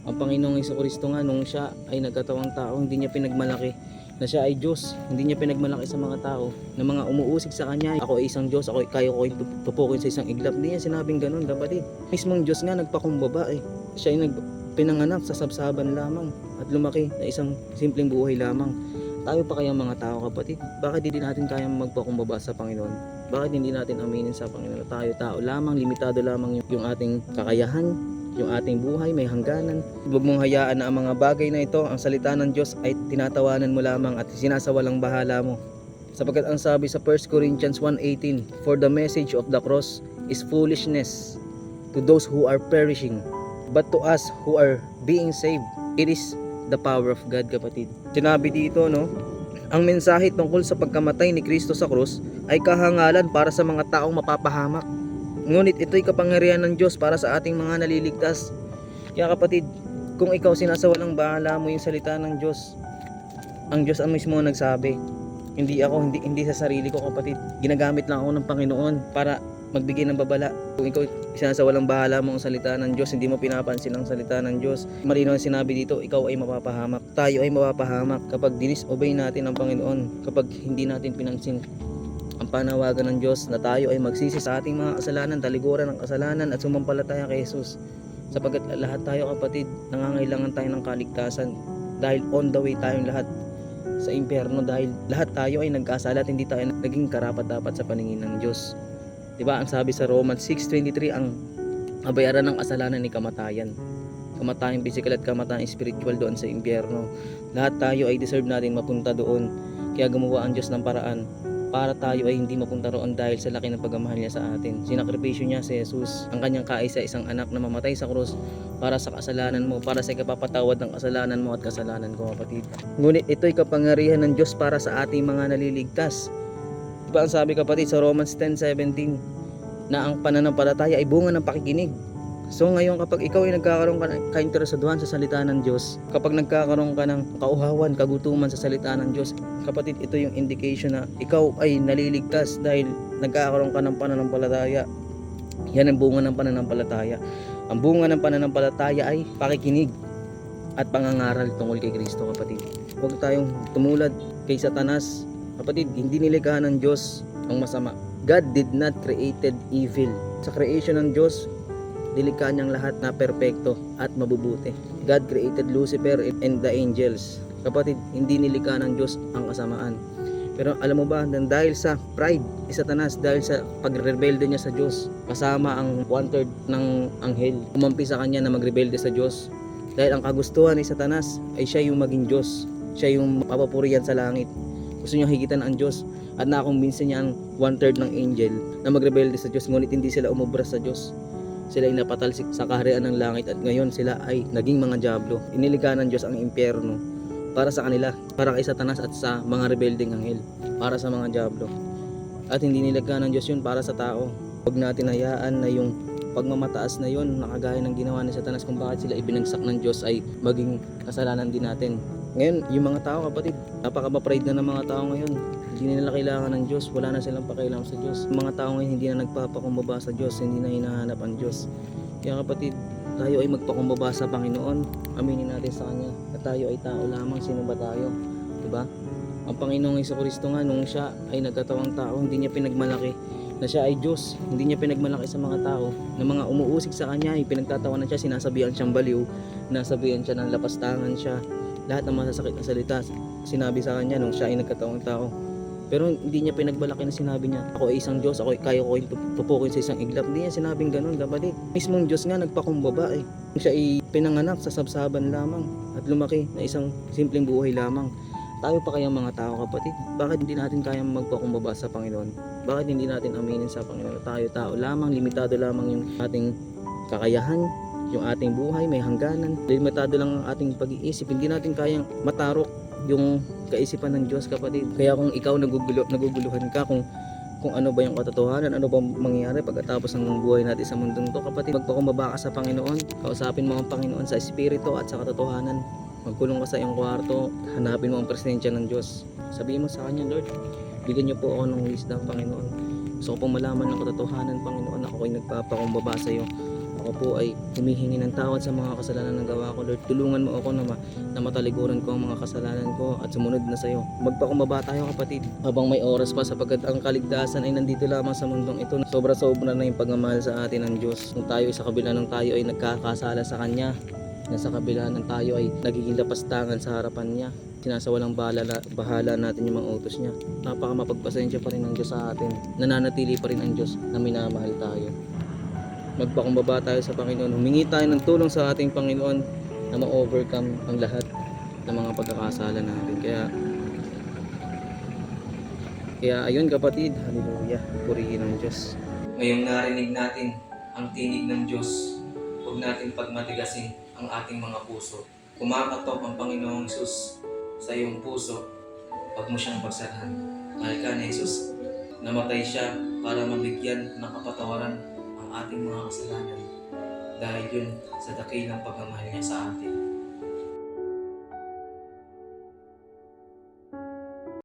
Ang Panginoong Jesucristo nga nung siya ay nagkatawang tao, hindi niya pinagmalaki na siya ay Diyos. Hindi niya pinagmalaki sa mga tao na mga umuusig sa kanya. Ako ay isang Diyos, ako kaya ko tupukin sa isang iglap. Hindi niya sinabing ganun, kapatid. Mismong Diyos nga nagpakumbaba eh. Siya ay pinanganak sa sabsaban lamang at lumaki na isang simpleng buhay lamang. Tayo pa kayang mga tao, kapatid? Bakit hindi natin kayang magpakumbaba sa Panginoon? Bakit hindi natin aminin sa Panginoon? Tayo tao lamang, limitado lamang yung ating kakayahan, yung ating buhay may hangganan. Huwag mong hayaan na ang mga bagay na ito, ang salita ng Diyos ay tinatawanan mo lamang at sinasawalang bahala mo. Sapagkat ang sabi sa 1 Corinthians 1:18, "For the message of the cross is foolishness to those who are perishing, but to us who are being saved, it is the power of God," kapatid. Sinabi dito, no, ang mensahe tungkol sa pagkamatay ni Kristo sa krus ay kahangalan para sa mga taong mapapahamak. Ngunit ito'y kapangyarihan ng Diyos para sa ating mga naliligtas. Kaya kapatid, kung ikaw sinasawalang bahala mo yung salita ng Diyos, ang Diyos ang mismo nagsabi. Hindi ako, hindi sa sarili ko, kapatid. Ginagamit lang ako ng Panginoon para magbigay ng babala. Kung ikaw sinasawalang bahala mo ang salita ng Diyos, hindi mo pinapansin ang salita ng Diyos, malinaw ang sinabi dito, ikaw ay mapapahamak. Tayo ay mapapahamak kapag disobey natin ang Panginoon, kapag hindi natin pinansin ang panawagan ng Diyos na tayo ay magsisi sa ating mga kasalanan, talikuran ng kasalanan at sumampalataya kay Jesus. Sapagkat lahat tayo, kapatid, nangangailangan tayo ng kaligtasan dahil on the way tayong lahat sa impyerno, dahil lahat tayo ay nagkasala at hindi tayo naging karapat-dapat sa paningin ng Diyos. Diba ang sabi sa Romans 6:23, ang kabayaran ng kasalanan ay kamatayan. Kamatayang physical at kamatayang spiritual doon sa impyerno. Lahat tayo ay deserve natin mapunta doon. Kaya gumawa ang Diyos ng paraan para tayo ay hindi mapunta roon dahil sa laki ng pagmamahal niya sa atin. Sinakripisyo niya si Jesus, ang kanyang kaisa-isang anak na mamatay sa krus para sa kasalanan mo, para sa ikapapatawad ng kasalanan mo at kasalanan ko, kapatid. Ngunit ito'y kapangyarihan ng Diyos para sa ating mga naliligtas. Diba ang sabi, kapatid, sa Romans 10:17 na ang pananampalataya ay bunga ng pakikinig. So ngayon, kapag ikaw ay nagkakaroon ka ng kainteresaduhan sa salita ng Diyos, kapag nagkakaroon ka ng kauhawan, kagutuman sa salita ng Diyos, kapatid, ito yung indication na ikaw ay naliligtas dahil nagkakaroon ka ng pananampalataya. Yan ang bunga ng pananampalataya. Ang bunga ng pananampalataya ay pakikinig at pangangaral tungkol kay Kristo, kapatid. Huwag tayong tumulad kay Satanas. Kapatid, hindi nilikha ng Diyos ang masama. God did not created evil. Sa creation ng Diyos, nilikha niyang lahat na perpekto at mabubuti. God created Lucifer and the angels. Kapatid, hindi nilikha ng Diyos ang kasamaan. Pero alam mo ba, dahil sa pride ni Satanas, dahil sa pagrebelde niya sa Diyos, kasama ang 1/3 ng anghel, umampi sa kanya na magrebelde sa Diyos. Dahil ang kagustuhan ni Satanas ay siya yung maging Diyos, siya yung mapapurihan sa langit. Gusto niya higitan ang Diyos at nakumbinsi niya ang 1/3 ng angel na magrebelde sa Diyos, ngunit hindi sila umubra sa Diyos. Sila ay napatalsik sa kaharian ng langit at ngayon sila ay naging mga diablo. Inilikha ng Diyos ang impyerno para sa kanila, para kay Satanas at sa mga rebeldeng anghel, para sa mga diablo. At hindi nilikha ng Diyos yun para sa tao. Huwag natin hayaan na yung pagmamataas na yun, nakagaya ng ginawa ni Satanas kung bakit sila ibinagsak ng Diyos, ay maging kasalanan din natin. Ngayon, yung mga tao, kapatid, napaka-pride na ng mga tao ngayon. Hindi nila kailangan ng Diyos, wala na silang pakialam sa Diyos. Yung mga tao ngayon hindi na nagpapakumbaba sa Diyos, hindi na hinahanap ang Diyos. Kaya, kapatid, tayo ay magpakumbaba sa Panginoon. Aminin natin sa Kanya na tayo ay tao lamang. Sino ba tayo? Diba? Ang Panginoong Jesucristo nga nung siya ay nagkatawang tao, hindi niya pinagmalaki na siya ay Diyos. Hindi niya pinagmalaki sa mga tao na mga umuusig sa Kanya, ay pinagtatawanan siya, sinasabihan siyang baliw, nasabihan siya ng lapastangan siya, lahat ng masasakit na salita sinabi sa Kanya nung siya ay nagkatawang tao. Pero hindi niya pinagbalaki na sinabi niya, ako ay isang Diyos, ako kaya ko tupukin sa isang iglap. Hindi niya sinabing ganun, kapatid. Mismong Diyos nga nagpakumbaba eh. Siya ay pinanganak sa sabsaban lamang at lumaki na isang simpleng buhay lamang. Tayo pa kayang mga tao, kapatid? Bakit hindi natin kayang magpakumbaba sa Panginoon? Bakit hindi natin aminin sa Panginoon? Tayo tao lamang, limitado lamang yung ating kakayahan, yung ating buhay may hangganan. Limitado lang ang ating pag-iisip. Hindi natin kayang matarok yung kaisipan ng Diyos, kapatid. Kaya kung ikaw naguguluhan ka kung ano ba yung katotohanan, ano ba mangyayari pagkatapos ng buhay natin sa mundong to, kapatid, magpakumbaba ka sa Panginoon. Kausapin mo ang Panginoon sa espiritu at sa katotohanan. Magkulong ka sa iyong kwarto, hanapin mo ang presensya ng Diyos. Sabihin mo sa Kanya, Lord, bigyan niyo po ako ng wisdom, Panginoon. Gusto ko pong malaman ng katotohanan, Panginoon. Ako ay nagpapakumbaba sa iyo. Ako po ay humihingi ng tawad sa mga kasalanan ng gawa ko. Lord, tulungan mo ako na matalikuran ko ang mga kasalanan ko at sumunod na sa iyo. Magpakumbaba tayo kapatid habang may oras pa, sapagkat ang kaligtasan ay nandito lamang sa mundong ito. Sobra-sobra na yung pagmamahal sa atin ng Diyos. Kung tayo sa kabila ng tayo ay nagkakasala sa Kanya, na sa kabila ng tayo ay nagiging lapastangan sa harapan niya, sinasawalang bahala natin yung mga utos niya. Napakamapagpasensya pa rin ng Diyos sa atin. Nananatili pa rin ang Diyos na minamahal tayo. Magpakumbaba tayo sa Panginoon. Humingi tayo ng tulong sa ating Panginoon na ma-overcome ang lahat ng mga pagkakasala natin. Kaya ayun kapatid, hallelujah, purihin ang Diyos. Ngayong narinig natin ang tinig ng Diyos, huwag natin pagmatigasin ang ating mga puso. Kumakatok ang Panginoong Hesus sa iyong puso, huwag mo siyang pagsarhan. Mahal ka ni Jesus, namatay siya para mabigyan ng kapatawaran ang ating mga kasalanan dahil yun sa dakilang pagmamahal niya sa atin.